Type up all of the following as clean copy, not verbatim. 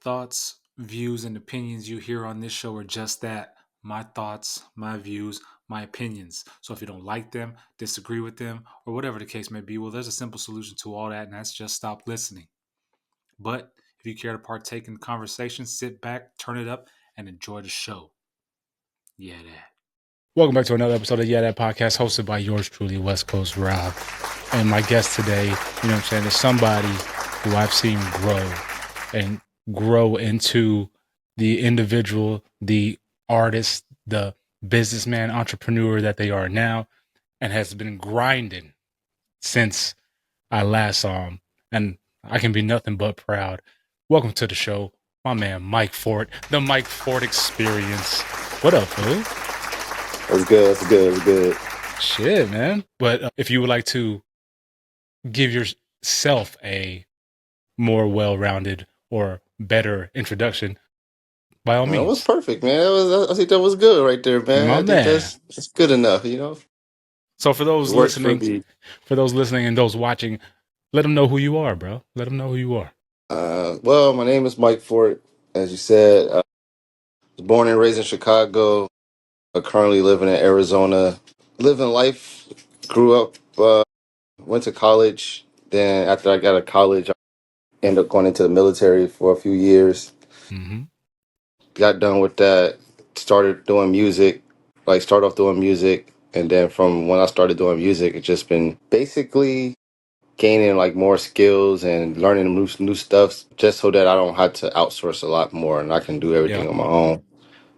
thoughts, views, and opinions you hear on this show are just that, my thoughts, my views, my opinions. So if you don't like them, disagree with them, or whatever the case may be, well, there's a simple solution to all that, and that's just stop listening. But if you care to partake in the conversation, sit back, turn it up, and enjoy the show. Yeah, that. Welcome back to another episode of YeahDat podcast, hosted by yours truly, West Coast Rob. And my guest today, is somebody who I've seen grow into the individual, the artist, the businessman, entrepreneur that they are now, and has been grinding since I last saw him. And I can be nothing but proud. Welcome to the show, my man Mike Fort, the Mike Fort Experience. What up, fool? That's good. That's good. That's good. Shit, man. But if you would like to give yourself a more well-rounded or better introduction, by all means. That was perfect, man. I think that was good right there, man. My I think man. that's good enough, you know. So for those It works listening, and those watching, let them know who you are, bro. Let them know who you are. Well, my name is Mike Fort. As you said, I was born and raised in Chicago. I currently living in Arizona. Living life. Grew up. Went to college. Then after I got out of college, I ended up going into the military for a few years. Mm-hmm. Got done with that. Started doing music. Started off doing music. And then from when I started doing music, it's just been basically gaining like more skills and learning new stuff just so that I don't have to outsource a lot more and I can do everything on my own.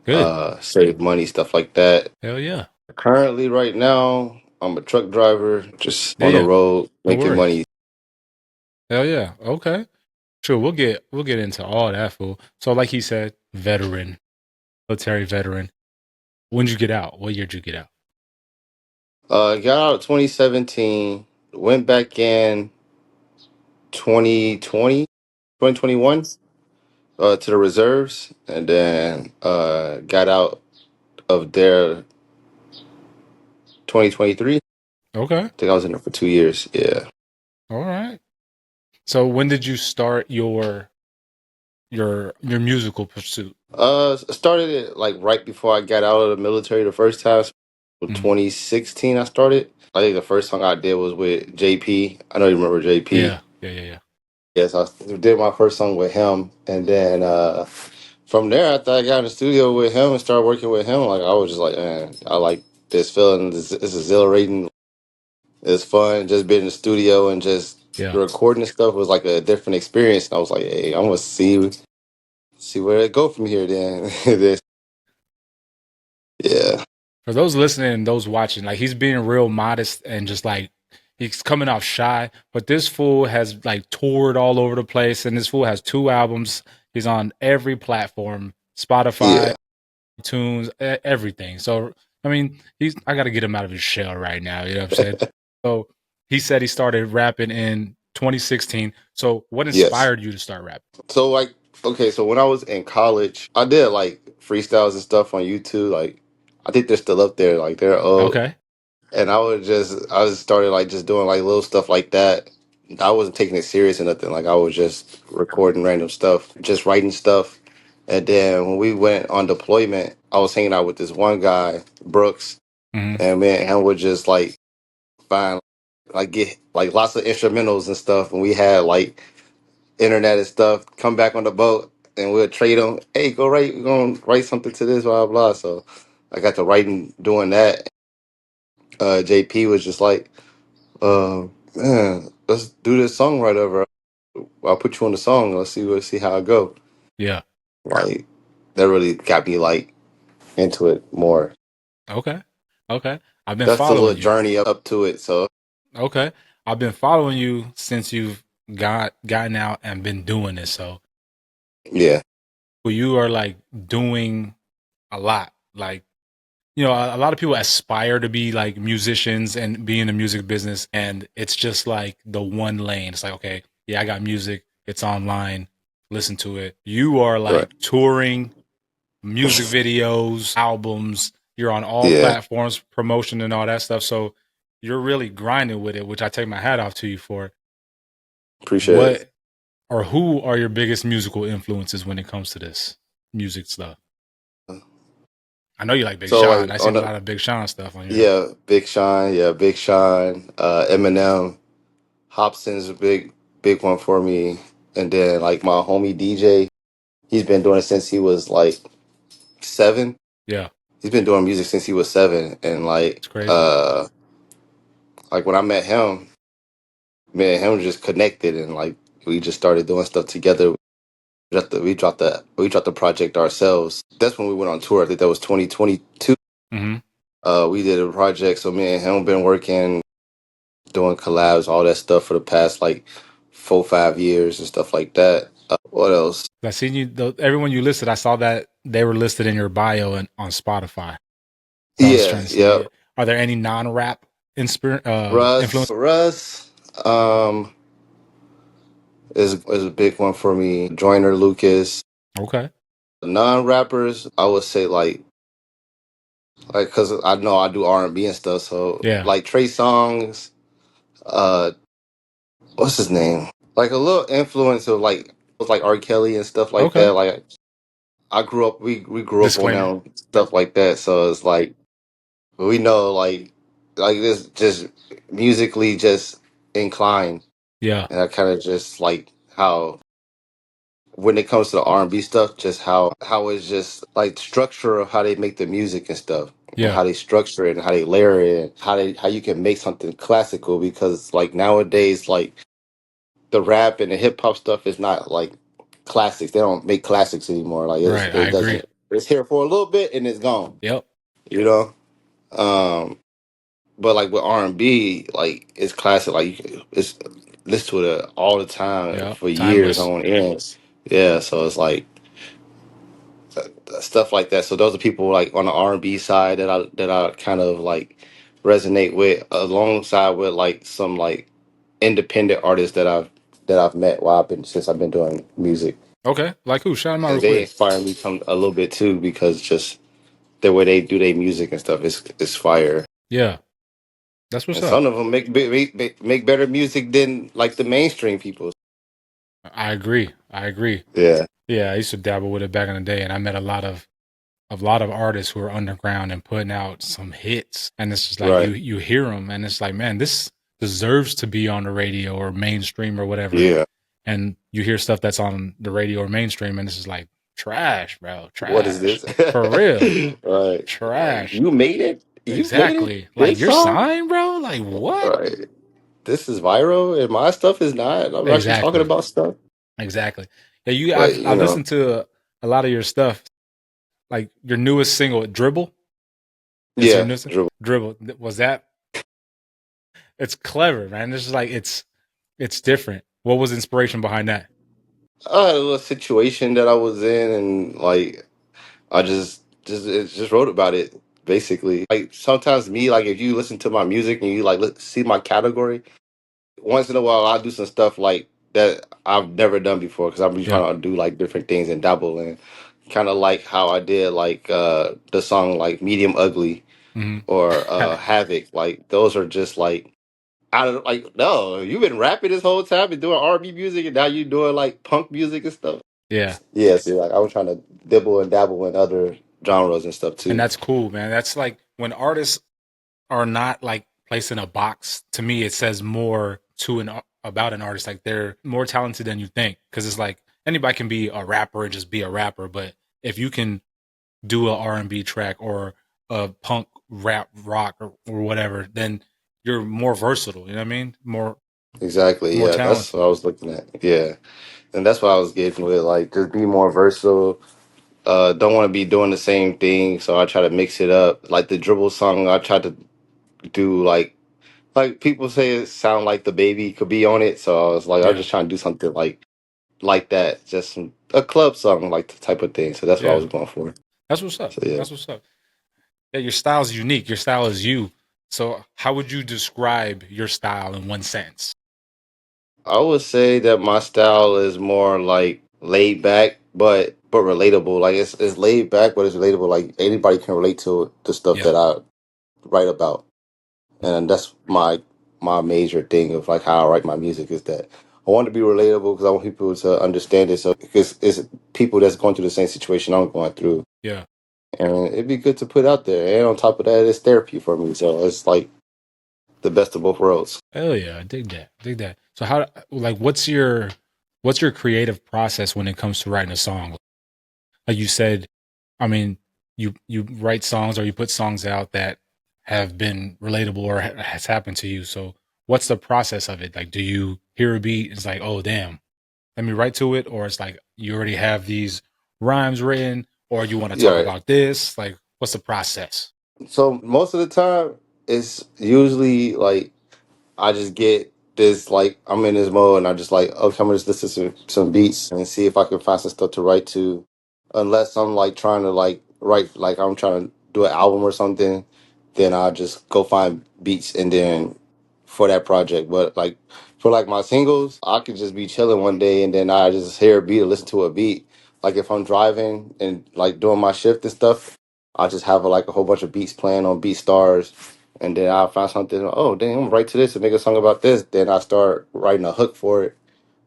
Good. Save money, stuff like that. Hell yeah. Currently, right now, I'm a truck driver, just on the road making money. Hell yeah. Okay. Sure, we'll get into all that, fool. So like he said, military veteran. When did you get out? What year did you get out? Got out 2017, went back in 2020, 2021 to the reserves, and then got out of there 2023. Okay. I think I was in there for 2 years. Yeah. All right. So when did you start your musical pursuit? Started it like right before I got out of the military the first time. So 2016 I started. I think the first song I did was with JP. I know you remember JP. Yeah. Yes, I did my first song with him, and then from there, after I got in the studio with him and started working with him, like I was just like, man, I like this feeling. It's exhilarating. It's fun. Just being in the studio and just recording and stuff was like a different experience. And I was like, hey, I'm gonna see where it go from here. Then, yeah. For those listening and those watching, like he's being real modest and just like he's coming off shy, but this fool has like toured all over the place, and this fool has 2 albums. He's on every platform, Spotify, iTunes, everything. So I mean, I got to get him out of his shell right now. You know what I'm saying? So he said he started rapping in 2016. So what inspired you to start rapping? So like, okay, so when I was in college, I did like freestyles and stuff on YouTube. Like, I think they're still up there. Like they're old. Okay. And I just started like just doing like little stuff like that. I wasn't taking it serious or nothing. Like I was just recording random stuff, just writing stuff. And then when we went on deployment, I was hanging out with this one guy, Brooks, and me and him would just like find like get like lots of instrumentals and stuff. And we had like internet and stuff. Come back on the boat and we'll trade them. Hey, go write. We're gonna write something to this, blah blah. So I got to writing doing that. JP was just like, man, let's do this song right over. I'll put you on the song. Let's see how it go. Yeah. Like that really got me like into it more. Okay. I've been That's the following little you. journey up to it. So okay, I've been following you since you've gotten out and been doing this. So yeah, well, you are like doing a lot. Like a lot of people aspire to be like musicians and be in the music business, and it's just like the one lane. It's like, okay, yeah, I got music. It's online. Listen to it. You are like touring, music videos, albums. You're on all platforms, promotion and all that stuff. So you're really grinding with it, which I take my hat off to you for. Appreciate it. or who are your biggest musical influences when it comes to this music stuff? I know you like Big So Sean. like I seen on a the lot of Big Sean stuff on your. yeah, Big Sean, Eminem, Hobson's a big one for me, and then like my homie DJ, he's been doing it since he was like 7. Yeah, He's been doing music since he was 7, and it's crazy. like when I met him, me and him just connected, and like we just started doing stuff together. We dropped the project ourselves. That's when we went on tour. I think that was 2022. Hmm. We did a project, so me and him been working, doing collabs, all that stuff for the past like 4 5 years and stuff like that. What else? I seen you. Everyone you listed, I saw that they were listed in your bio and on Spotify. So I was trying Yeah, to yeah. see, are there any non-rap influence? Russ, is a big one for me. Joyner Lucas. Okay. Non-rappers, I would say like because I know I do R&B and stuff, so Yeah. like Trey Songz, uh, what's his name? Like a little influence of like was like R. Kelly and stuff like Okay. that. Like I grew up, we grew up on Disclaimer. them stuff like that, so it's like we know like this just musically just inclined, Yeah. and I kind of just like how when it comes to the R&B stuff, just how it's just like structure of how they make the music and stuff, and Yeah. how they structure it and how they layer it, and how you can make something classical, because like nowadays like the rap and the hip hop stuff is not like classics. They don't make classics anymore. Like Right. I it agree. doesn't. It's here for a little bit and it's gone. Yep. You know. Um, but like with R&B, like it's classic. Like it's listen to it all the time Yep. for years Timeless. on end. Yeah, so it's like stuff like that. So those are people like on the R&B side that I kind of like resonate with, alongside with like some like independent artists that I've met while I've been doing music, Okay. Like who? Shout them out real and they quick. inspire me some a little bit too, because just the way they do their music and stuff is fire. Yeah. That's what's And up. some of them make better music than like the mainstream people. I agree. I agree. Yeah, Yeah. I used to dabble with it back in the day, and I met a lot of artists who are underground and putting out some hits, and it's just like right. you hear them and it's like, man, this deserves to be on the radio or mainstream or whatever, Yeah. and you hear stuff that's on the radio or mainstream and it's just like trash, bro, What is trash, this? for real, Right. Like trash. you made it. You made it. Exactly, like This you're song. signed, bro, like what? Right. This is viral, and my stuff is not. I'm actually talking Exactly, about stuff. exactly. Yeah, you But I've listened to a lot of your stuff, like your newest single, Dribble. It's your yeah, newest Drew. Dribble. Was that? It's clever, man. It's just like it's different. What was the inspiration behind that? I had a little situation that I was in, and like I just wrote about it basically. Like sometimes me, like if you listen to my music and you like see my category, once in a while I do some stuff like that I've never done before, because I'm Yeah. trying to do like different things and dabble in. Kind of like how I did like the song like Medium Ugly Hmm. or Havoc. Like those are just like out of like, no, you've been rapping this whole time and doing R&B music, and now you doing like punk music and stuff. Yeah. Yeah, see, like I was trying to dibble and dabble in other genres and stuff And too. that's cool, man. That's like when artists are not like placed in a box. To me, it says more to an about an artist. Like they're more talented than you think. Because it's like anybody can be a rapper and just be a rapper, but if you can do a R&B track or a punk rap rock or whatever, then you're more versatile. You know what I mean? Exactly, More yeah, that's talented. what I was looking at. Yeah, and that's what I was getting with, like just be more versatile. Don't want to be doing the same thing, so I try to mix it up. Like the dribble song, I tried to do like people say it sound like the baby could be on it, so I was like, I was Yeah. just trying to do something like that, just a club song, like the type of thing. So that's what I Yeah. was going for. That's what's up. So yeah, That's what's up. Yeah, your style's unique. Your style is you. So how would you describe your style in one sentence? I would say that my style is more like laid back, but relatable. Like it's laid back, but it's relatable. Like anybody can relate to the stuff Yeah. that I write about, and that's my major thing of like how I write my music, is that I want to be relatable because I want people to understand it. So because it's people that's going through the same situation I'm going through, Yeah. and it'd be good to put out there. And on top of that, it's therapy for me. So it's like the best of both worlds. Hell yeah, I dig that. Dig that. So how like what's your creative process when it comes to writing a song? Like you said, I mean, you write songs or you put songs out that have been relatable or has happened to you. So what's the process of it? Like, do you hear a beat? It's like, oh damn, let me write to it, or it's like you already have these rhymes written, or you want to Yeah. talk Right. about this. Like, what's the process? So most of the time, it's usually like I just get this like I'm in this mode and I just like okay I'm gonna just listen to some beats and see if I can find some stuff to write to, unless I'm like trying to like write like I'm trying to do an album or something, then I'll just go find beats and then for that project. But like for like my singles, I could just be chilling one day and then I just hear a beat or listen to a beat. Like if I'm driving and like doing my shift and stuff, I just have like a whole bunch of beats playing on BeatStars, and then I find something. Oh, dang! I'm gonna write to this and make a song about this. Then I start writing a hook for it.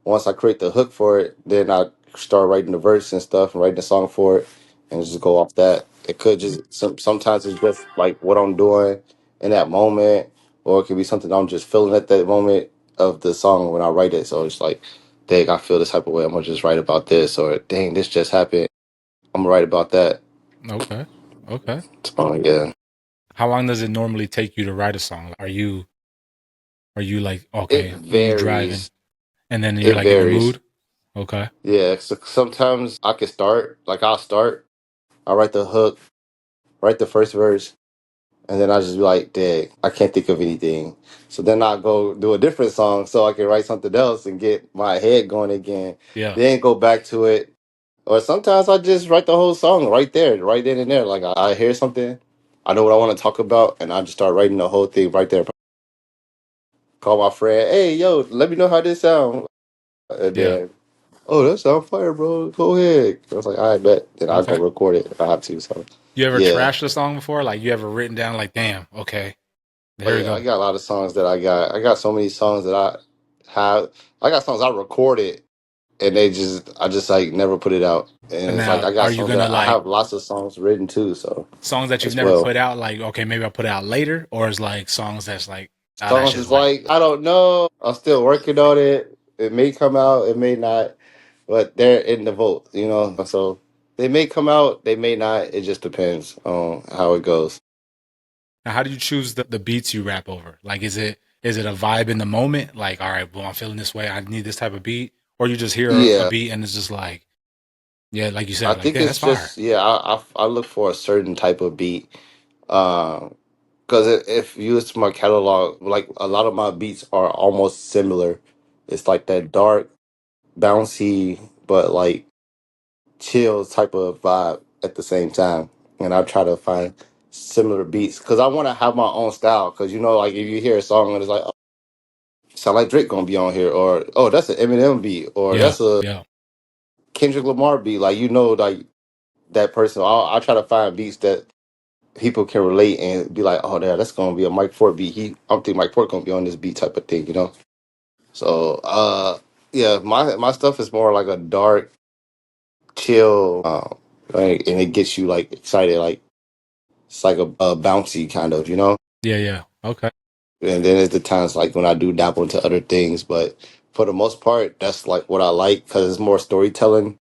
Once I create the hook for it, then I start writing the verse and stuff and writing the song for it, and just go off that. It could just sometimes it's just like what I'm doing in that moment, or it could be something I'm just feeling at that moment of the song when I write it. So it's like, dang, I feel this type of way. I'm gonna just write about this, or dang, this just happened. I'm gonna write about that. Okay, okay. So yeah, How long does it normally take you to write a song? Are you like it okay? You driving, varies. and then you're It like in the varies. mood? Okay. Yeah, so sometimes I can start, like I'll start, I'll write the hook, write the first verse, and then I just be like, dang, I can't think of anything. So then I'll go do a different song so I can write something else and get my head going again. Yeah. Then go back to it. Or sometimes I just write the whole song right there, right then and there. Like I hear something, I know what I want to talk about, and I just start writing the whole thing right there. Call my friend, hey, yo, let me know how this sounds. And Yeah. then oh, that sound fire, bro. Go ahead. I was like, I bet. Then I'll go Okay. record it if I have to. So, You ever yeah. trashed a song before? Like you ever written down like, damn, okay, Oh, here we yeah. I go. got a lot of songs that I got. I got so many songs that I have. I got songs I recorded and I just like never put it out. And And it's like now, I got are you songs gonna that I like have lots of songs written too. So, songs that you've as never well. put out? Like, okay, maybe I'll put it out later, or is like songs that's like, oh, that Songs shit's is whack. like, I don't know. I'm still working on it. It may come out, it may not. But they're in the vote. So they may come out, they may not. It just depends on how it goes. Now, how do you choose the beats you rap over? Like, is it a vibe in the moment? Like, all right, well, I'm feeling this way. I need this type of beat, or you just hear a Yeah, beat and it's just like, yeah, like you I said, like, think yeah, that's it's fire. just yeah. I look for a certain type of beat. Because if you listen to my catalog, like a lot of my beats are almost similar. It's like that dark, bouncy, but like chill type of vibe at the same time. And I try to find similar beats because I want to have my own style. Because like if you hear a song and it's like, oh, sound like Drake gonna be on here, or oh, that's an Eminem beat, or Yeah, that's a yeah, Kendrick Lamar beat. Like like that person. I'll try to find beats that people can relate and be like, oh, yeah, that's gonna be a Mike Ford beat. I don't think Mike Ford gonna be on this beat type of thing. So, yeah, my stuff is more like a dark, chill, like, and it gets you like excited, like it's like a bouncy kind of. yeah, yeah. Okay, And then there's the times like when I do dabble into other things, but for the most part, that's like what I like because it's more storytelling,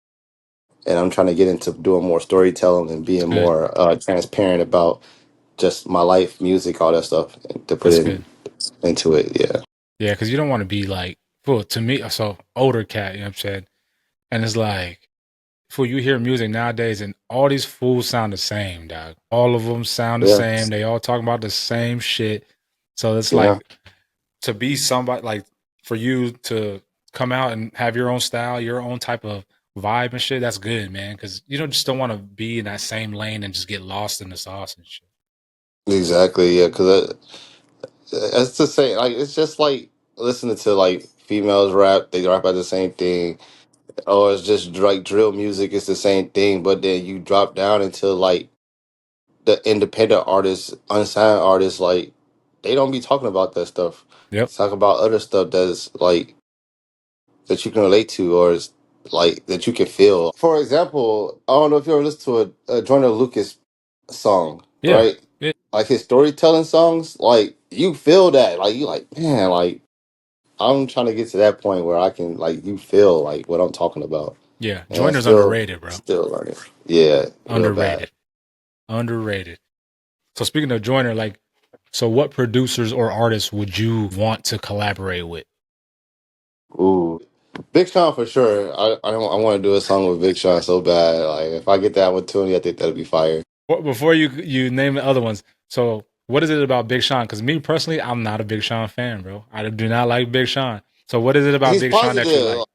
and I'm trying to get into doing more storytelling and that's being good. more transparent about just my life, music, all that stuff, and to put That's good. into it. Yeah, Yeah, because you don't want to be like, well, to me, so older cat, you know what I'm saying? And it's like, fool, you hear music nowadays and all these fools sound the same, dog. All of them sound the yeah, same. They all talking about the same shit. So it's yeah. like to be somebody like for you to come out and have your own style, your own type of vibe and shit, that's good, man. Cause you don't want to be in that same lane and just get lost in the sauce and shit. Exactly. Yeah, because it's the same. Like it's just like listening to like females rap. They rap about the same thing, or it's just like drill music. It's the same thing, but then you drop down into like the independent artists, unsigned artists. Like they don't be talking about that stuff. Yep. Talk about other stuff that's like that you can relate to, or is like that you can feel. For example, I don't know if you ever listened to a Joyner Lucas song, Yeah. right? Yeah. Like his storytelling songs, like you feel that, like you like, man, like I'm trying to get to that point where I can like you feel like what I'm talking about, Yeah. and Joiner's underrated, bro. still learning. Yeah, real bad. Underrated. Underrated. So speaking of Joiner, like, so what producers or artists would you want to collaborate with? Ooh, Big Sean for sure. I want to do a song with Big Sean so bad. Like if I get that opportunity, I think that'd be fire. Before you name the other ones, so what is it about Big Sean? Because me personally, I'm not a Big Sean fan, bro. I do not like Big Sean. So what is it about He's Big Sean that you positive. like?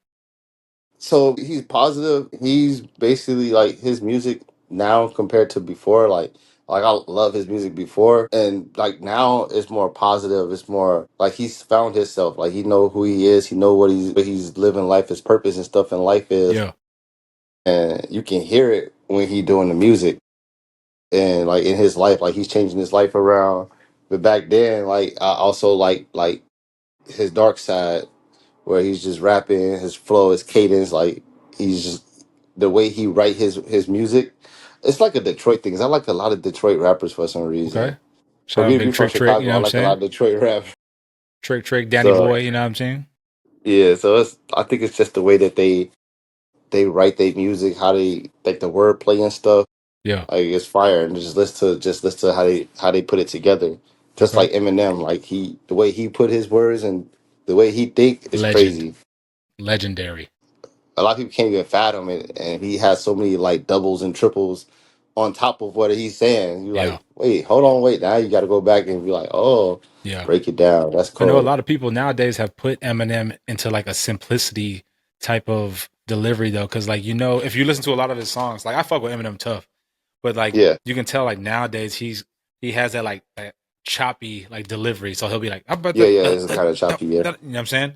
So he's positive. He's basically like his music now compared to before. Like I love his music before, and like now it's more positive. It's more like he's found himself. Like he know who he is. He know what he's living life, his purpose and stuff in life is, Yeah. and you can hear it when he doing the music and like in his life. Like he's changing his life around. But back then, like I also like his dark side where he's just rapping, his flow, his cadence, like he's just the way he write his music. It's like a Detroit thing. 'Cause I like a lot of Detroit rappers for some reason. Okay. For Shout me out to be Big from Trick. You Chicago, know I what I'm like a lot saying? of Detroit rap. Trick, Danny So Boy. You know what I'm saying? yeah, so it's I think it's just the way that they write their music, how they like the wordplay and stuff. Yeah. Like it's fire, and just listen to how they put it together. Just Okay. like Eminem, like he the way he put his words and the way he think is Legend. crazy. Legendary. A lot of people can't even fathom it, and he has so many like doubles and triples on top of what he's saying. You Yeah. like, wait, hold on, wait. Now you got to go back and be like, oh, Yeah. break it down. That's I know a cool. lot of people nowadays have put Eminem into like a simplicity type of delivery though, because like if you listen to a lot of his songs, like I fuck with Eminem tough, but like Yeah, you can tell like nowadays he has that like that choppy like delivery, so he'll be like, yeah, yeah. It's kind of choppy. Yeah, you know what I'm saying?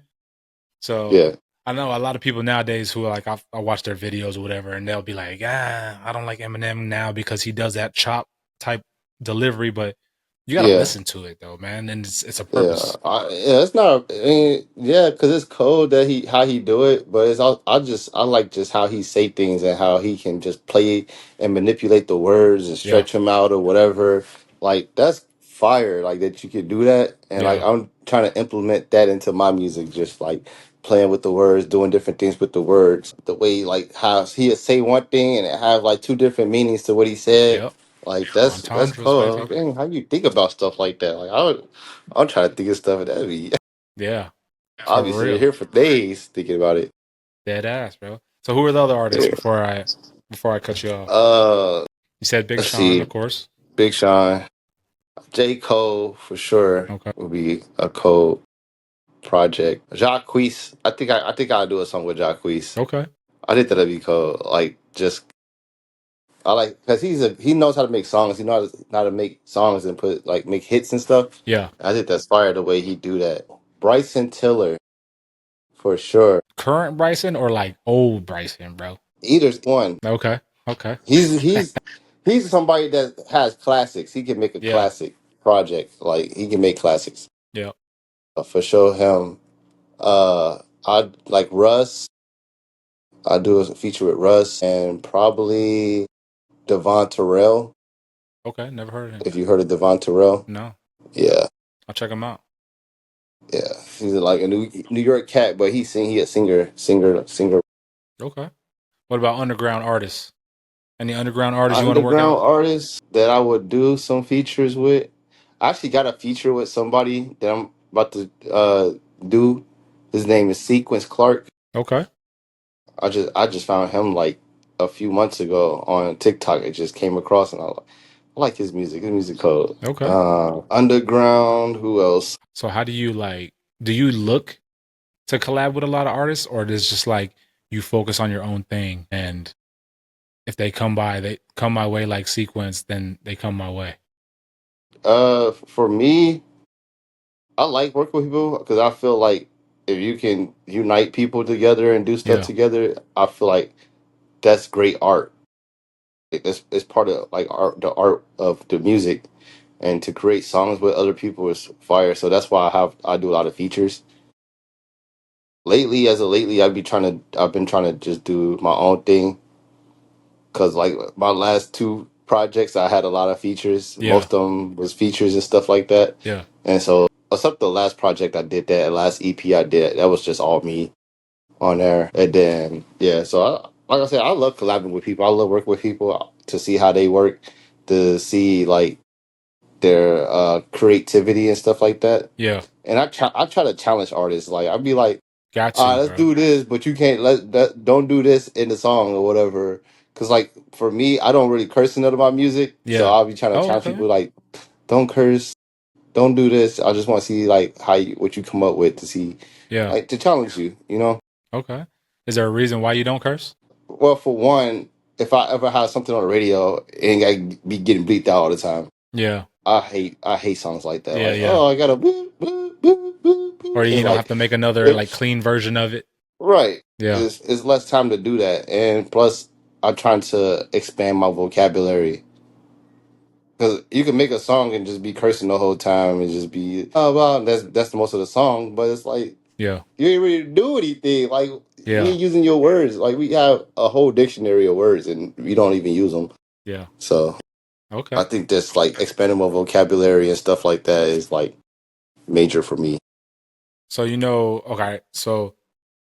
So yeah, I know a lot of people nowadays who are like I watch their videos or whatever, and they'll be like, I don't like Eminem now because he does that chop type delivery, but you got to yeah. listen to it though, man, and it's a Yeah, purpose. yeah, it's not. I mean, yeah, because it's cool that he how he do it, but it's all. I like just how he say things and how he can just play and manipulate the words and Yeah, stretch them out or whatever. Like that's fire. Like that you can do that, and like yeah, I'm trying to implement that into my music, just like playing with the words, doing different things with the words. The way like how he say one thing and it have like two different meanings to what he said. yep. Like that's Entendres, cool. baby. Dang, how you think about stuff like that? Like I'm trying to think of stuff that be. Yeah, I'll for be sitting real. here for days thinking about it. Dead ass, bro. So who are the other artists Yeah. before I cut you off? Uh, You said Big let's Sean, see. of course. Big Sean, J. Cole for sure Okay. would be a Cole project. Jacquees, I think I'll do a song with Jacquees. Okay. I think that'd be cool. Like just I like because he knows how to make songs. He knows how to make songs and put like make hits and stuff. Yeah. I think that's fire the way he do that. Bryson Tiller for sure. Current Bryson or like old Bryson, bro? Either one. Okay. Okay. He's he's he's somebody that has classics. He can make a Yeah. classic project. Like he can make classics. Yeah. For sure him. I like Russ. I do a feature with Russ and probably Devon Terrell. Okay. Never heard of him. If you heard of Devon Terrell. No. Yeah. I'll check him out. Yeah. He's like a New York cat, but he a singer. Okay. What about underground artists? Any underground artists you want to work Underground out? artist that I would do some features with. I actually got a feature with somebody that I'm about to do. His name is Sequence Clark. Okay. I just found him like a few months ago on TikTok. It just came across and I like his music. His music code. Okay. Underground. Who else? So how do you like? Do you look to collab with a lot of artists, or does just like you focus on your own thing, and if they come by, they come my way like Sequence, then they come my way. For me, I like working with people because I feel like if you can unite people together and do stuff Yeah. together, I feel like that's great art. It's part of like art, the art of the music, and to create songs with other people is fire. So that's why I do a lot of features. lately, as of lately, I've been trying to just do my own thing because like my last two projects, I had a lot of features. Yeah. Most of them was features and stuff like that. Yeah. And so, except the last project I did, that last EP I did, that was just all me on there. And then yeah, so like I said, I love collabing with people. I love working with people to see how they work, to see like their creativity and stuff like that. Yeah. And I try to challenge artists. Like I'd be like, Got all to, right, let's bro. do this, but you can't let that. Don't do this in the song or whatever. Because like for me, I don't really curse in none of my music, so Yeah. I'll be trying to Oh, challenge okay. people like, don't curse, don't do this. I just want to see like what you come up with to see, Yeah. like to challenge you. You know. Okay. Is there a reason why you don't curse? Well, for one, if I ever have something on the radio, it ain't gotta be getting bleeped out all the time. Yeah. I hate songs like that. Yeah. Like, Yeah. oh, I gotta boop, boop, boop, boop, boop. Or It's you don't have like to make another like it's clean version of it. right. Yeah. It's less time to do that, and plus, I'm trying to expand my vocabulary because you can make a song and just be cursing the whole time and just be oh well, that's the most of the song, but it's like Yeah. you ain't really do anything. Like you Yeah. ain't using your words. Like we have a whole dictionary of words, and we don't even use them. Yeah. So I Okay. think that's like expanding my vocabulary and stuff like that is like major for me. So okay. So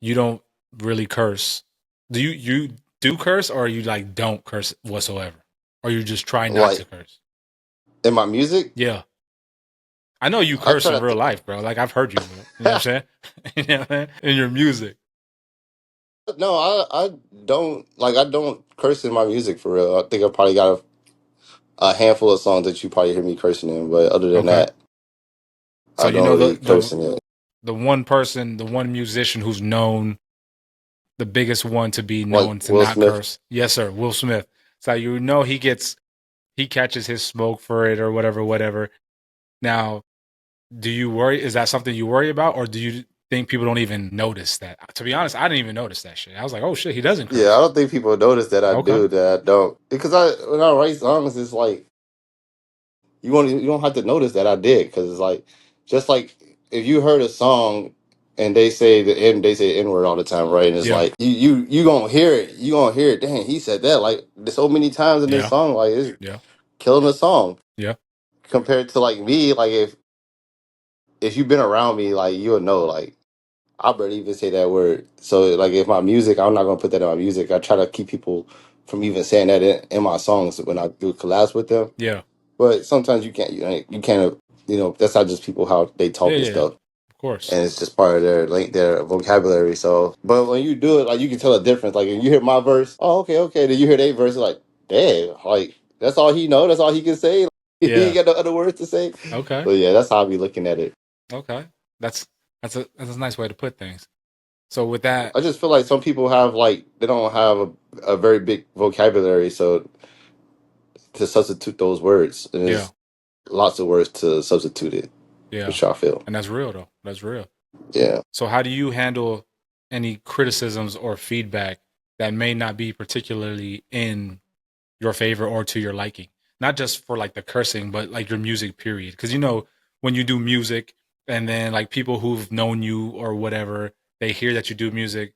you don't really curse. Do you do curse, or you like don't curse whatsoever? Or you just try not to Like curse? in my music, Yeah. I know you I curse in try real to. life, bro. Like I've heard you, bro. You know what I'm saying? You know what I'm saying? In your music. No, I don't like I don't curse in my music for real. I think I probably got a handful of songs that you probably hear me cursing in, but other than Okay. that, So I you don't know really curse in it. the one person, the one musician who's known, the biggest one to be Like known to Will not Smith. curse. Yes, sir, Will Smith. So he catches his smoke for it or whatever, whatever. Now, do you worry? Is that something you worry about, or do you think people don't even notice that? To be honest, I didn't even notice that shit. I was like, oh shit, he doesn't Yeah, I curse. don't think people notice that I Okay. do that I don't because I when I write songs, it's like you don't have to notice that I did because it's like just like if you heard a song and they say the N word all the time, right? And it's Yeah. like you gonna hear it, you gonna hear it. Dang, he said that like so many times in this Yeah. song, like it's Yeah. killing the song Yeah. compared to like me, like if you've been around me, like you'll know, like I barely even say that word. So like if my music, I'm not gonna put that in my music. I try to keep people from even saying that in my songs when I do collabs with them. Yeah. But sometimes you can't, that's not just people how they Yeah. talk and Yeah. stuff, Of course. and it's just part of their vocabulary. So, but when you do it, like you can tell a difference. Like when you hear my verse, oh okay, okay, then you hear their verse, like damn, like that's all he know, that's all he can say. He ain't Yeah. got no other words to say. Okay. So yeah, that's how I be looking at it. Okay. That's that's a nice way to put things. So with that, I just feel like some people have like they don't have a very big vocabulary, so to substitute those words, and yeah. there's lots of words to substitute it, Yeah. which I feel. And that's real though. That's real. Yeah. So how do you handle any criticisms or feedback that may not be particularly in your favor or to your liking? Not just for like the cursing, but like your music period. Because when you do music and then like people who've known you or whatever, they hear that you do music,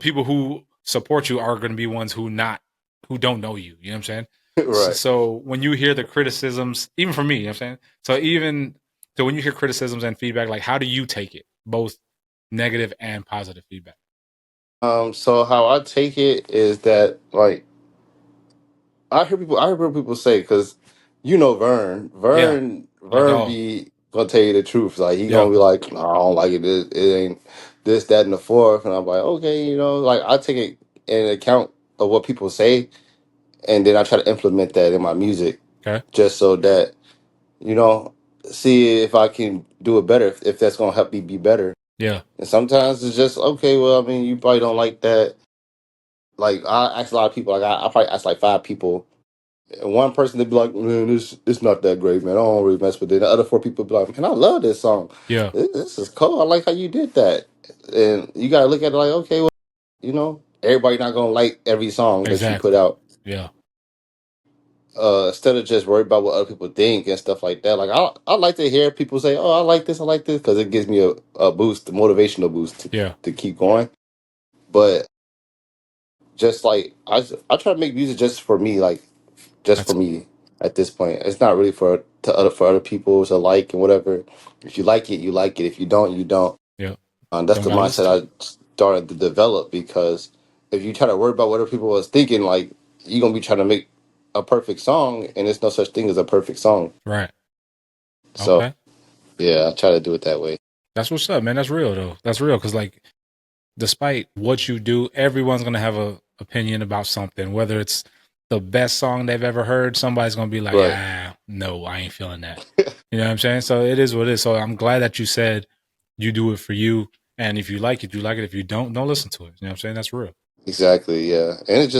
people who support you are going to be ones who don't know you. You know what I'm saying? So, Right. so when you hear the criticisms, even from me, you know what I'm saying? So when you hear criticisms and feedback, like how do you take it? Both negative and positive feedback. So how I take it is that like I hear people say because Yeah. My Vern dog. be gonna tell you the truth. Like he Yeah. gonna be like, no, I don't like it. It ain't this, that, and the fourth. And I'm like, okay, like I take it in account of what people say, and then I try to implement that in my music, Okay. just so that you know, see if I can do it better. If that's gonna help me be better. Yeah. And sometimes it's just okay. Well, I mean, you probably don't like that. Like I ask a lot of people. Like I probably ask like five people. And one person they'd be like, "Man, this it's not that great, man. I don't really mess with it." The other four people be like, "Man, I love this song. Yeah. This is cool. I like how you did that." And you gotta look at it like, okay, well, everybody not gonna like every song that you put Exactly. out. Yeah. instead of just worried about what other people think and stuff like that. Like I like to hear people say, "Oh, I like this," because it gives me a boost, a motivational boost Yeah. to keep going. But just like I try to make music just for me, like just for That's me at this point. It's not really for other people to like and whatever. If you like it, you like it. If you don't, you don't. yeah. That's Don't the gotta listen to it. mindset I started to develop because if you try to worry about what other people was thinking, like you're gonna be trying to make a perfect song, and there's no such thing as a perfect song. Right. So Okay. yeah, I try to do it that way. That's what's up, man. That's real though. That's real because like despite what you do, everyone's gonna have a opinion about something. Whether it's the best song they've ever heard, somebody's gonna be like, Right. ah, no, I ain't feeling that. You know what I'm saying? So it is what it is. So I'm glad that you said you do it for you. And if you like it, you like it. If you don't listen to it. You know what I'm saying? That's real. Exactly. Yeah, and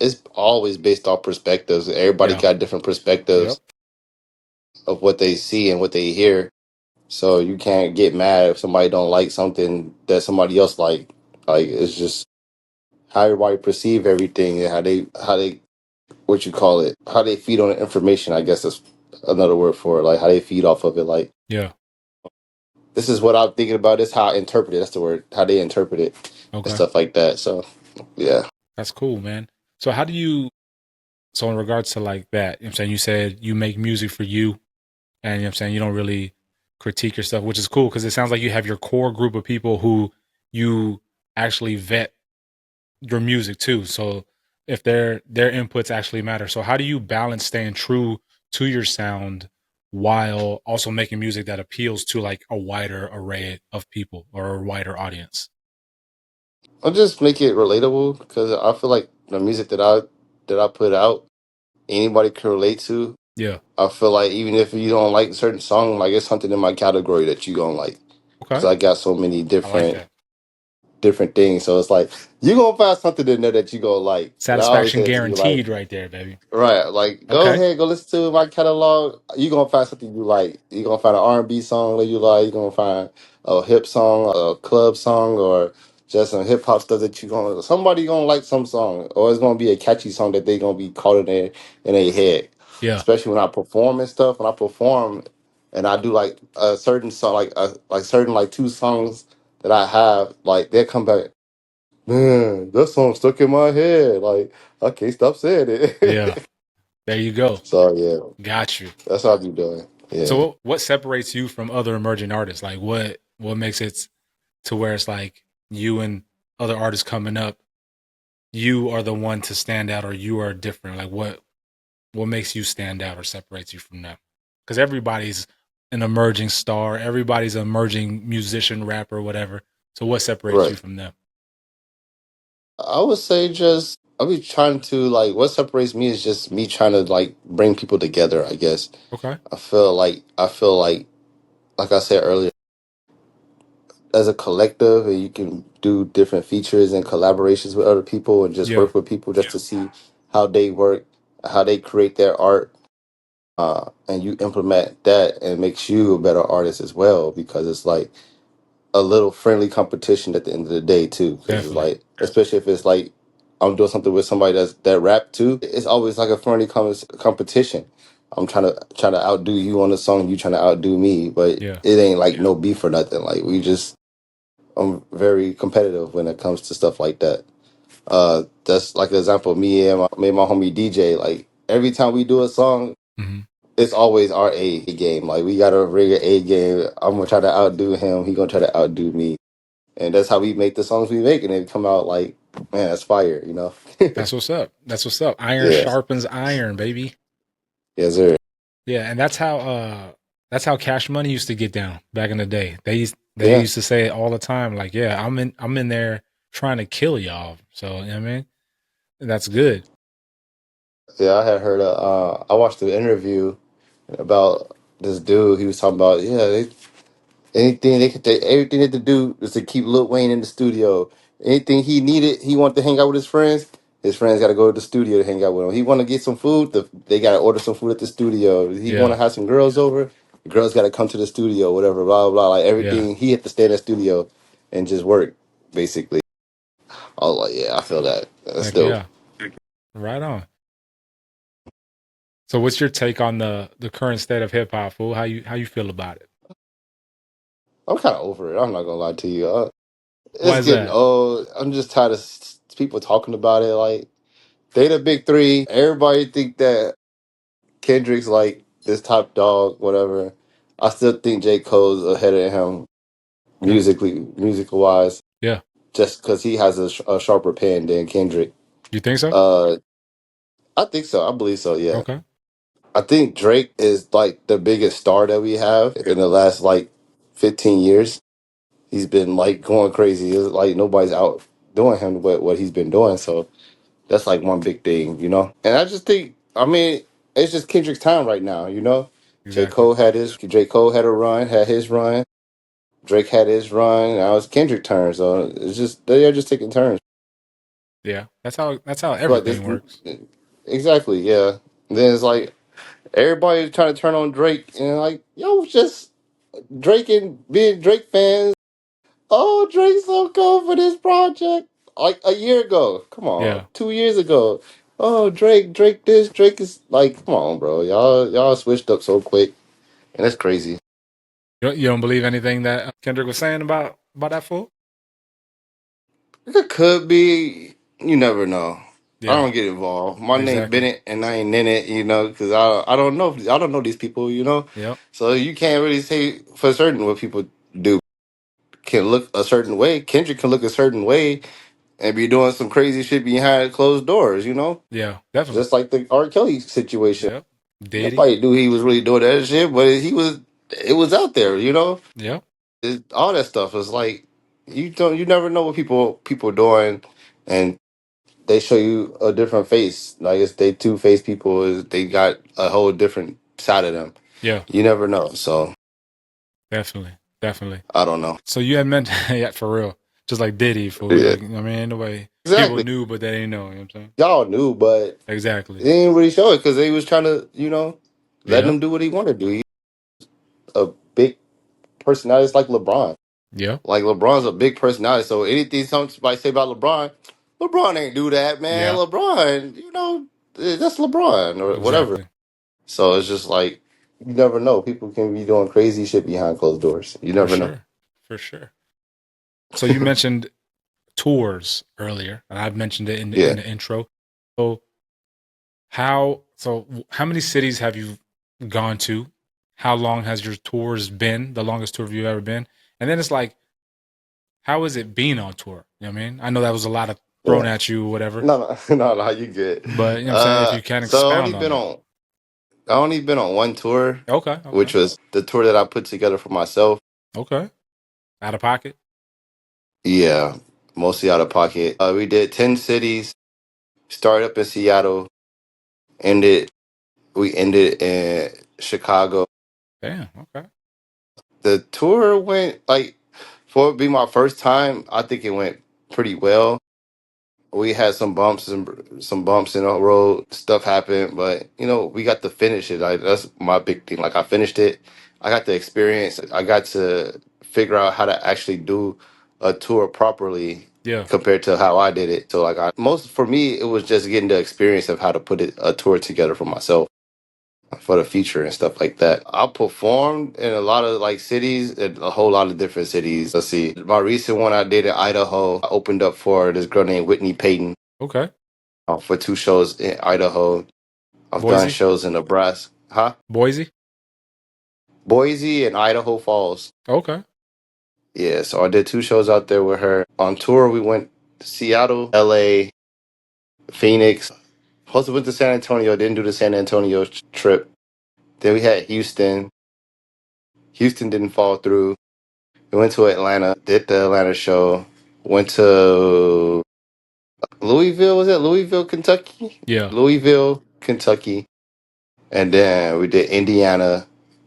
it's always based off perspectives. Everybody Yeah. got different Yep. perspectives of what they see and what they hear. So you can't get mad if somebody don't like something that somebody else like. Like it's just how everybody perceive everything and how they what you call it, how they feed on the information. I guess that's another word for it. Like how they feed off of it. Like Yeah. this is what I'm thinking about. This is how I interpret it. That's the word. How they interpret it and Okay. stuff like that. So yeah, That's cool, man. So how do you so in regards to like that, you know what I'm saying, you said you make music for you and you know what I'm saying, you don't really critique your stuff, which is cool because it sounds like you have your core group of people who you actually vet your music too. So if their inputs actually matter. So how do you balance staying true to your sound while also making music that appeals to like a wider array of people or a wider audience? I'll just make it relatable because I feel like the music that I put out, anybody can relate to. Yeah. I feel like even if you don't like a certain song, like it's something in my category that you gonna like because Okay. I got so many I like that. different things. So it's like you gonna find something in there that you gonna like. And I always Satisfaction say it to you like, guaranteed right there, baby. right, like go Okay. ahead, go listen to my catalog. You gonna find something you like. You gonna find an R&B song that you like. You gonna find a hip song, a club song, or just some hip hop stuff that you gonna. Somebody gonna like some song, or it's gonna be a catchy song that they gonna be caught in their head. Yeah. Especially when I perform and stuff. When I perform, and I do like a certain song, like certain like two songs that I have, like they come back. Man, that song stuck in my head. Like I can't stop saying Yeah. it. There you go. So yeah, Got you. that's how I be doing. So Yeah. what separates you from other emerging artists? Like what makes it to where it's like you and other artists coming up, you are the one to stand out or you are different? Like what makes you stand out or separates you from them? Because everybody's an emerging star, everybody's an emerging musician, rapper, whatever. So what separates you Right. from them? I would say just I be trying to like what separates me is just me trying to like bring people together, I guess. Okay. I feel like I said earlier, as a collective and you can do different features and collaborations with other people and just Yeah. work with people just to see how they work, how they create their art. And you implement that and it makes you a better artist as well because it's like a little friendly competition at the end of the day too because it's Definitely. like especially if it's like I'm doing something with somebody that rap too, it's always like a friendly competition. I'm trying to outdo you on the song, you trying to outdo me, but Yeah. it ain't like no beef or nothing. Like we just I'm very competitive when it comes to stuff like that. That's like an example of me and my homie DJ. Like every time we do a song, Hmm. it's always our A game. Like we gotta bring an A game. I'm gonna try to outdo him. He gonna try to outdo me, and that's how we make the songs we make, and they come out like, man, that's fire. You know? That's what's up. That's what's up. Iron Yeah. sharpens iron, baby. Yes, sir. Yeah, and that's how Cash Money used to get down back in the day. They Yeah. used to say it all the time, like, yeah, I'm in there trying to kill y'all. So, you know what I mean? That's good. Yeah. I had heard. I watched the interview about this dude. He was talking about anything they could take, everything they had to do was to keep Lil Wayne in the studio. Anything he needed, he wanted to hang out with his friends. His friends got to go to the studio to hang out with him. He want to get some food, they got to order some food at the studio. He want Yeah. to have some girls over, the girls got to come to the studio, whatever, blah, blah, blah. Like Yeah. everything, he had to stay in the studio and just work, basically. I was like, yeah, I feel that. That's Heck dope. yeah. Right on. So what's your take on the current state of hip hop, fool? How you feel about it? I'm kind of over it. I'm not gonna lie to you. Why It's is getting that? old. I'm just tired of people talking about it. Like they the big three. Everybody think that Kendrick's like this top dog, whatever. I still think J. Cole's ahead of him Hmm. musical wise, Yeah. just because he has a sharper pen than Kendrick. You think so? Uh, I think so. I believe so. Yeah. Okay. I think Drake is like the biggest star that we have in the last like 15 years. He's been like going crazy. It's like nobody's out doing him what he's been doing. So that's like one big thing, you know. And I just think, I mean, it's just Kendrick's time right now, you know. Exactly. J. Cole had a run, had his run. Drake had his run. Now it's Kendrick turn. So it's just they are just taking turns. Yeah. That's how I feel like this everything works. exactly, yeah. And then it's like everybody trying to turn on Drake and like, yo, just Drake and being Drake fans. Oh, Drake's so cool for this project. Like a year ago. Come on. Yeah. 2 years ago. Oh, Drake this, Drake is like, come on, bro. Y'all switched up so quick. And that's crazy. You don't believe anything that Kendrick was saying about that fool? It could be, you never know. I Yeah. don't get involved. My name Exactly. Bennett and I ain't in it, you know, because I don't know I don't know these people, you know. Yep. So you can't really say for certain what people do. Can look a certain way. Kendrick can look a certain way and be doing some crazy shit behind closed doors, you know? Yeah. Definitely. Just like the R. Kelly situation. Yep. Diddy. Nobody knew he was really doing that shit, but it was out there, you know? Yep. All that stuff is like you never know what people are doing and they show you a different face. Like it's they two faced people is they got a whole different side of them. Yeah. You never know. So Definitely. Definitely. I don't know. So you had mentioned yeah, for real. Just like Diddy, fool. Yeah. Like I mean, ain't nobody people Exactly. knew but they didn't know, you know what I'm saying? Y'all knew, but they Exactly. didn't really show it because they was trying to, letting Yep. him do what he wanted to do. He's a big personality. It's like LeBron. Yep. Like LeBron's a big personality. So anything somebody say about LeBron, LeBron ain't do that, man. Yeah. LeBron, that's LeBron or whatever. Exactly. So it's just like you never know. People can be doing crazy shit behind closed doors. You For never know. sure. For sure. So you mentioned tours earlier, and I've mentioned it in Yeah. the intro. So how many cities have you gone to? How long has your tours been? The longest tour you've ever been? And then it's like, how is it being on tour? You know what I mean? I know that was a lot of thrown Yeah. at you, or whatever. No, no, no, you good. But you know what I'm saying? If you can So expound on that. I only been on one tour, Okay, okay, which was the tour that I put together for myself. okay. Out of pocket? Yeah, mostly out of pocket. We did 10 cities. Started up in Seattle. Ended We ended in Chicago. Damn, okay. The tour went like for it being my first time, I think it went pretty well. We had some bumps in the road. Stuff happened, but we got to finish it. That's my big thing. Like I finished it. I got the experience. I got to figure out how to actually do a tour properly Yeah. compared to how I did it. So like most for me, it was just getting the experience of how to put a tour together for myself for the future and stuff like that. I performed in a lot of like cities, in a whole lot of different cities. Let's see. My recent one I did in Idaho. I opened up for this girl named Whitney Payton Okay. for 2 shows in Idaho. I've done Boise? shows in Nebraska, huh? Boise? Boise and Idaho Falls. Okay. Yeah, so I did 2 shows out there with her. On tour, we went to Seattle, LA, Phoenix. Also went to San Antonio. Didn't do the San Antonio trip. Then we had Houston. Houston didn't fall through. We went to Atlanta, did the Atlanta show. Went to Louisville, was it Louisville, Kentucky? Yeah. Louisville, Kentucky. And then we did Indiana,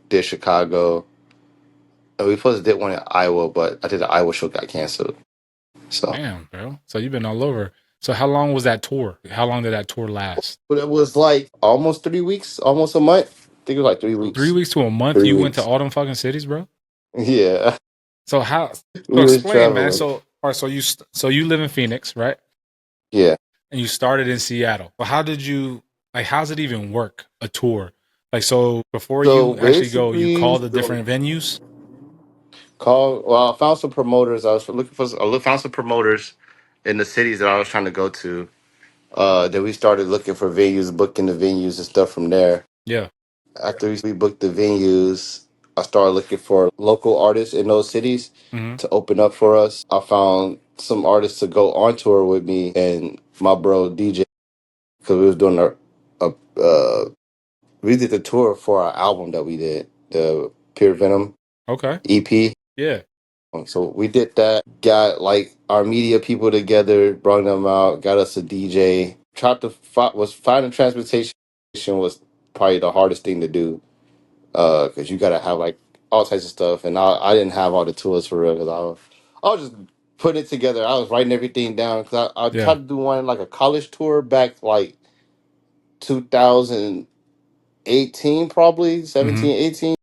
did Chicago. And we supposed to did one in Iowa, but I think the Iowa show got canceled. So Damn, bro. So you've been all over. So how long was that tour? How long did that tour last? but it was like almost 3 weeks, almost a month. I think it was like three 3 weeks. weeks to a month, Three you went to weeks. all them fucking cities, bro? Yeah. So how We so was explain, man. traveling. So all right, so you live in Phoenix, right? Yeah. And you started in Seattle. But how did you like how's it even work a tour? Like so before So you actually go, you basically, call the different venues. well, I found some promoters. I was looking for. Found some promoters in the cities that I was trying to go to. Then we started looking for venues, booking the venues and stuff from there. Yeah. After we booked the venues, I started looking for local artists in those cities Mm-hmm. to open up for us. I found some artists to go on tour with me and my bro DJ because we was doing a we did the tour for our album that we did, the Pure Venom Okay. EP. Yeah. So we did that, got like our media people together, brought them out, got us a DJ. Tried to finding transportation was probably the hardest thing to do because you gotta have like all types of stuff, and I didn't have all the tools for real because I was just putting it together. I was writing everything down because I Yeah. tried to do one like a college tour back like 2018, probably Mm-hmm. 17, 18.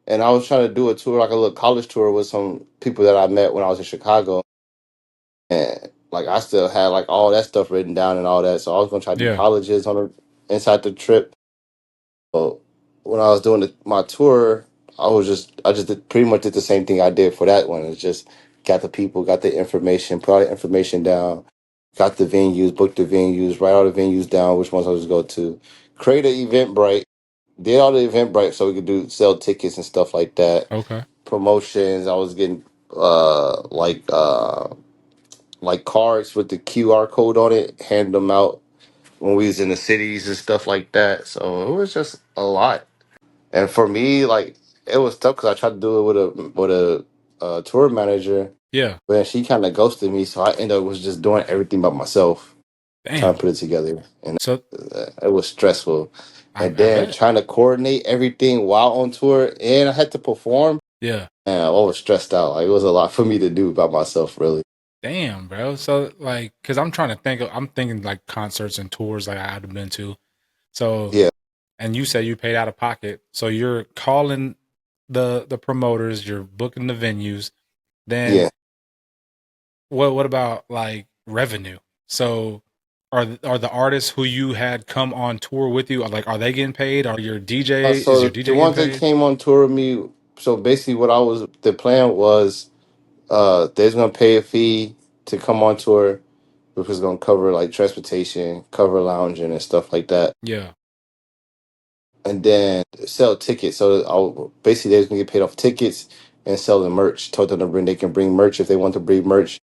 And I was trying to do a tour, like a little college tour with some people that I met when I was in Chicago. And like I still had like all that stuff written down and all that. So I was gonna try to do Yeah. colleges on inside the trip. So when I was doing my tour, I just pretty much did the same thing I did for that one. It's just got the people, got the information, put all the information down, got the venues, booked the venues, write all the venues down, which ones I was go to, create an Eventbrite, did all the Eventbrite so we could do sell tickets and stuff like that, Okay. promotions. I was getting like cards with the QR code on it, hand them out when we was in the cities and stuff like that. So it was just a lot. And for me, like it was tough because I tried to do it with a tour manager, Yeah. but she kind of ghosted me. So I ended up was just doing everything by myself, trying to Damn. put it together, and So it was stressful. And I then bet. trying to coordinate everything while on tour, and I had to perform. Yeah. And I was stressed out. Like it was a lot for me to do by myself, really. Damn, bro. So like, cause I'm trying to think I'm thinking like concerts and tours like I'd have been to. So Yeah, and you say you paid out of pocket. So you're calling the promoters, you're booking the venues. Then yeah. what about like revenue? So are the artists who you had come on tour with you are they getting paid? Are your DJ is So your the DJ getting ones that paid? came on tour with me, so basically what the plan was, they was gonna pay a fee to come on tour, which was gonna cover like transportation, cover lounging and stuff like that, Yeah. and then sell tickets. So basically they was gonna get paid off tickets and sell the merch. Told them to they can bring merch if they want to bring merch,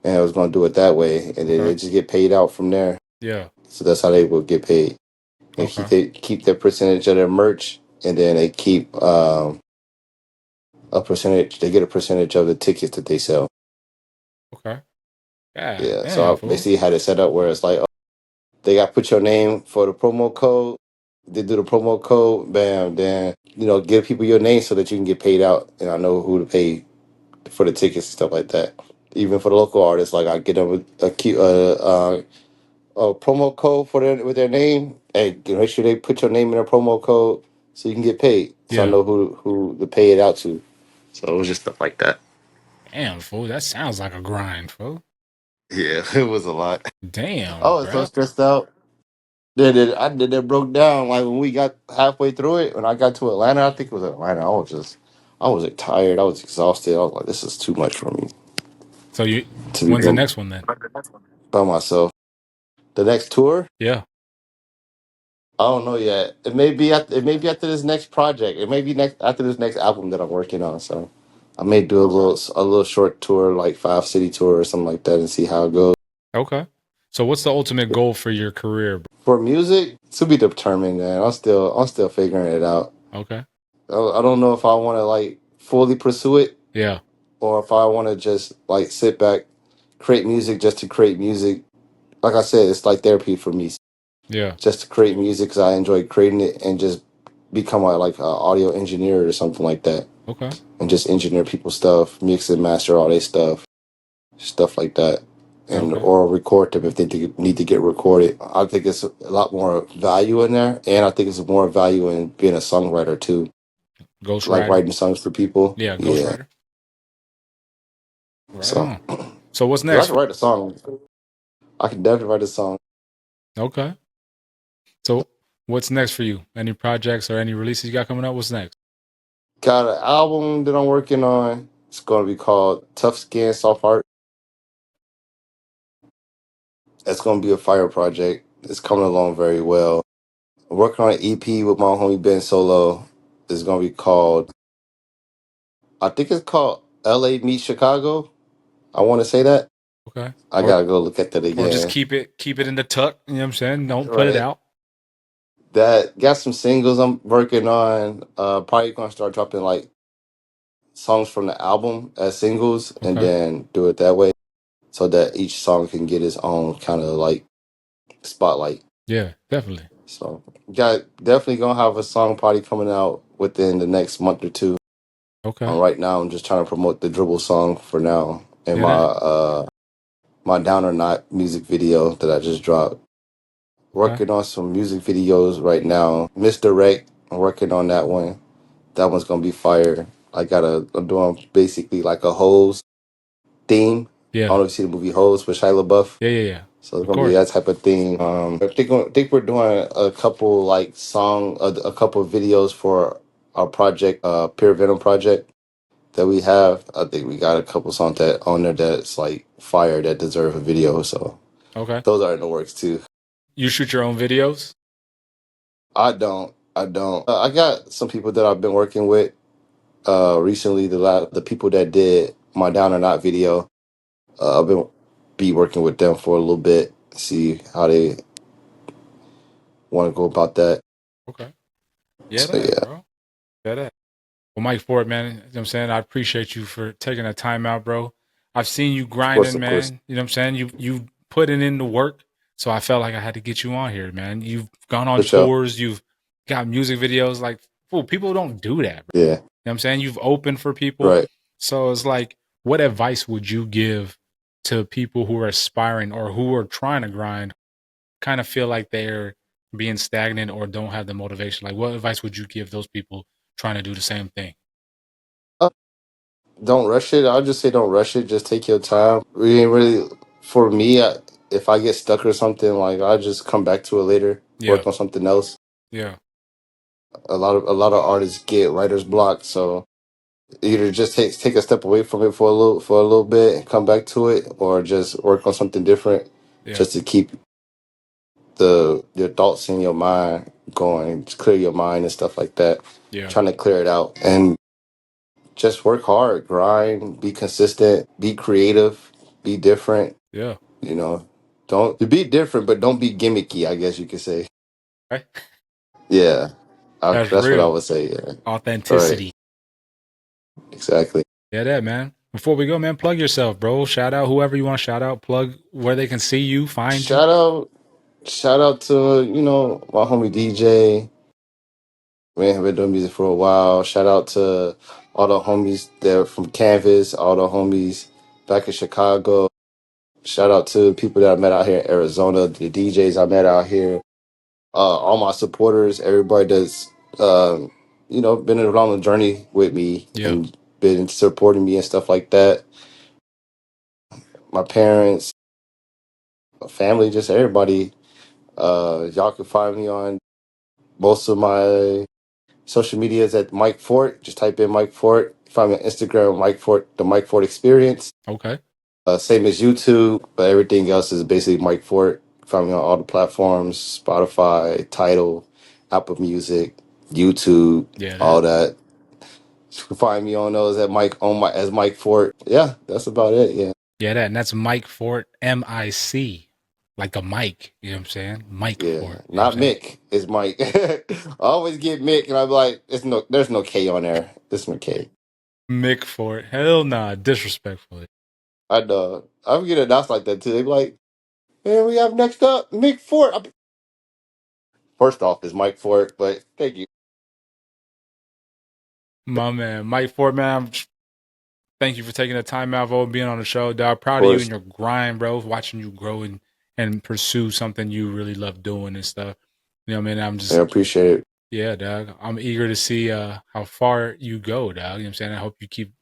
and I was gonna do it that way, and then Okay. they just get paid out from there. Yeah. So that's how they would get paid. They Okay. keep their percentage of their merch, and then they keep a percentage. They get a percentage of the tickets that they sell. Okay. God Yeah. So damn, I fool. basically had it set up where it's like, oh, they got to put your name for the promo code. They do the promo code, bam. Then give people your name so that you can get paid out, and I know who to pay for the tickets and stuff like that. Even for the local artists, like I get them a promo code for with their name. Hey, make sure they put your name in their promo code so you can get paid. So I Yeah. know who to pay it out to. So it was just stuff like that. Damn, fool. That sounds like a grind, fool. Yeah, it was a lot. I Damn, was so bro. stressed out. I did that broke down like when we got halfway through it. When I got to Atlanta, I think it was Atlanta. I was tired. I was exhausted. I was like, this is too much for me So you to be when's the doing next one then? by myself. The next tour, Yeah. I don't know yet. It may be after this next project. It may be next after this next album that I'm working on. So I may do a little short tour, like 5 city tour or something like that, and see how it goes. Okay. So what's the ultimate goal for your career, bro? For music, to be determined, man. I'm still figuring it out. Okay. I don't know if I want to like fully pursue it Yeah. or if I want to just like sit back, create music just to create music. Like I said, it's like therapy for me, Yeah. just to create music because I enjoy creating it and just become like a audio engineer or something like that, Okay. and just engineer people's stuff, mix and master all their stuff like that, and Okay. or record them if need to get recorded. I think it's a lot more value in there, and I think it's more value in being a songwriter too, like Ghostwriter. writing songs for people. Yeah, Yeah, ghostwriter. Right so on. So what's because I next? can write a song, I can definitely write a song. Okay. So, what's next for you? Any projects or any releases you got coming up? What's next? Got an album that I'm working on. It's gonna be called Tough Skin Soft Heart. It's gonna be a fire project. It's coming along very well. I'm working on an EP with my homie Ben Solo. It's gonna be called, I think it's called LA Meet Chicago. I want to say that. Okay. I Or gotta go look at that just again. keep it in the tuck. You know what I'm saying? Don't put it Right. out. That got some singles I'm working on. Probably gonna start dropping like songs from the album as singles and Okay. then do it that way so that each song can get its own kind of like spotlight. Yeah, definitely. So got definitely gonna have a song party coming out within the next month or two. Okay. Right now I'm just trying to promote the dribble song for now and Yeah, that. my Down or Not music video that I just dropped. Okay. Working on some music videos right now. Misdirect, I'm working on that one. That one's gonna be fire. I'm doing basically like a hose theme. I don't Yeah. know if you see the movie Hose with Shia LaBeouf. Yeah, yeah, yeah. So it's Of gonna be course. that type of thing. I think we're doing a couple like a couple of videos for our project, Pure Venom project that we have. I think we got a couple songs that on there that's like fire that deserve a video. So Okay. those are in the works too. You shoot your own videos? I don't. I got some people that I've been working with recently. The people that did my Down or Not video. I've been be working with them for a little bit. See how they want to go about that. Okay. Yeah, So that, yeah, bro. Yeah, that. Well, Mike Ford, man, you know what I'm saying? I appreciate you for taking that time out, bro. I've seen you of course, grinding, of course. man. You know what I'm saying? You putting in the work. So I felt like I had to get you on here, man. You've gone on For sure. tours, you've got music videos. Like, fool, people don't do that, bro. Yeah. You know what I'm saying? You've opened for people. Right. So it's like, what advice would you give to people who are aspiring or who are trying to grind, kind of feel like they're being stagnant or don't have the motivation? Like, what advice would you give those people trying to do the same thing? Uh, don't rush it. I'll just say don't rush it. Just take your time. We ain't really for me. If I get stuck or something, like I just come back to it later. Yeah. Work on something else. Yeah. A lot of artists get writer's block, so either just take a step away from it for a little bit and come back to it, or just work on something different, Yeah. just to keep the your thoughts in your mind going, just clear your mind and stuff like that. Yeah. Trying to clear it out and just work hard, grind, be consistent, be creative, be different. Yeah. You know, don't be different, but don't be gimmicky. I guess you could say. Right. Yeah, That's that's what I real. would say. Yeah, right, Authenticity. exactly. Yeah, that, man. Before we go, man, plug yourself, bro. Shout out whoever you want to shout out. Plug where they can see you, find you. Shout out, shout out to my homie DJ. Man, have been doing music for a while. Shout out to all the homies there from Canvas, all the homies back in Chicago. Shout out to people that I met out here in Arizona, the DJs I met out here, all my supporters, everybody that's been along the journey with me Yeah. and been supporting me and stuff like that. My parents, my family, just everybody. Y'all can find me on most of my social medias at Mike Fort. Just type in Mike Fort. Find me on Instagram, Mike Fort, the Mike Fort Experience. Okay. Same as YouTube, but everything else is basically Mike Fort. Find me on all the platforms: Spotify, Tidal, Apple Music, YouTube, Yeah, all that. that. You can find me on those at as Mike Fort. Yeah, that's about it. Yeah, Yeah, that. And that's Mike Fort, MIC. Like a mic. You know what I'm saying? Mike yeah. Fort. You know what Not I'm saying? Mick. It's Mike. I always get Mick, and I'm like, there's no K on there. It's no K. Mick Fort. Hell nah. Disrespectfully. I know. I get announced like that too. They be like, "Man, we have next up Mick Fort." First off, it's Mike Fort, but thank you. My man. Mike Fort, man. Thank you for taking the time out for being on the show, dog. Of Proud of you and course, your grind, bro. Watching you grow and pursue something you really love doing and stuff. You know what I mean? I'm I just, appreciate it. yeah, dog. I'm eager to see how far you go, dog. You know what I'm saying? I hope you keep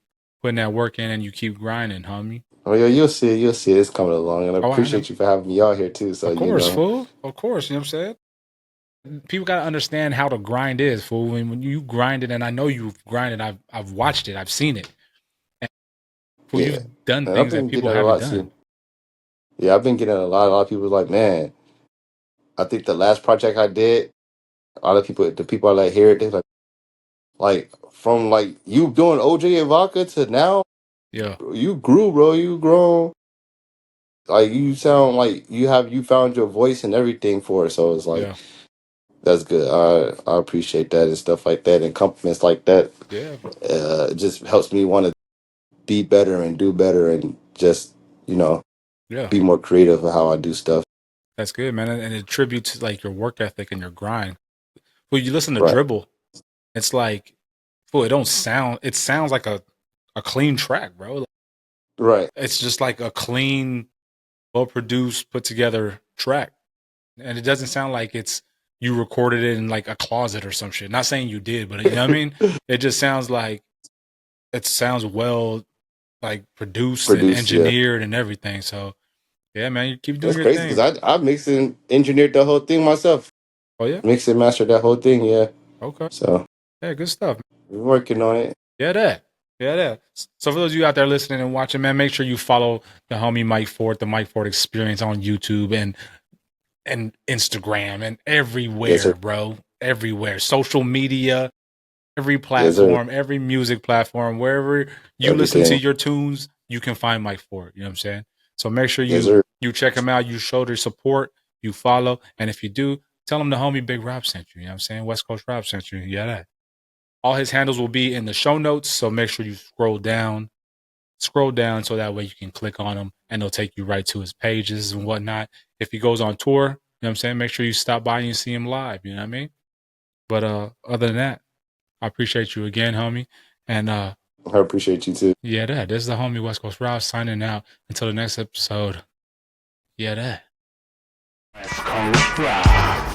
putting that work in and you keep grinding, homie. Oh yeah, you'll see it. You'll see it. It's coming along, and I Oh, I know. appreciate you for having me out here too. So Of course, fool. Of course. You know what I'm saying? People got to understand how the grind is, fool. When you grind it, and I know you've grinded, I've watched it, I've seen it. And fool, Yeah, you've done and I've things that been people getting it a haven't lot done. too. Yeah, I've been getting a lot of people like, man, I think the last project I did, a lot of people, the people I let hear it, they're like from like you doing OJ and vodka to now, Yeah, you grew, bro. You grown. Like you sound like you found your voice and everything for it. So it's like yeah, that's good. I appreciate that and stuff like that and compliments like that. yeah, It just helps me want to be better and do better and just you know yeah. be more creative with how I do stuff. That's good, man. And it tributes to like your work ethic and your grind. Well, you listen to Right, Dribble, it's like, well, it don't sound. It sounds like a clean track, bro. right, It's just like a clean, well produced, put together track, and it doesn't sound like it's you recorded it in like a closet or some shit. Not saying you did, but you know what I mean. It just sounds like it sounds well like produced and produced. Yeah, engineered and everything. So yeah, man, you keep doing that's your crazy because thing. I mixed and engineered the whole thing myself. Oh yeah, Mixed and mastered that whole thing. Yeah, okay, so yeah, good stuff. we're working on it. Yeah, that. Yeah, that. So for those of you out there listening and watching, man, make sure you follow the homie Mike Ford, the Mike Ford Experience on YouTube and Instagram and Yes, sir. everywhere, bro. Everywhere. Social media, every Yes, sir. platform, every music platform, wherever you listen to Everything. your tunes, you can find Mike Ford. You know what I'm saying? So make sure Yes, you sir. you check him out, you show their support, you follow, and if you do, tell him the homie Big Rob sent you. You know what I'm saying? West Coast Rob sent you. Yeah, that. All his handles will be in the show notes, so make sure you scroll down so that way you can click on them and they'll take you right to his pages and whatnot. If he goes on tour, you know what I'm saying? Make sure you stop by and see him live, you know what I mean? But other than that, I appreciate you again, homie. And I appreciate you too. yeah, that. This is the homie West Coast Rob signing out. Until the next episode. Yeah, that. West Coast Rob.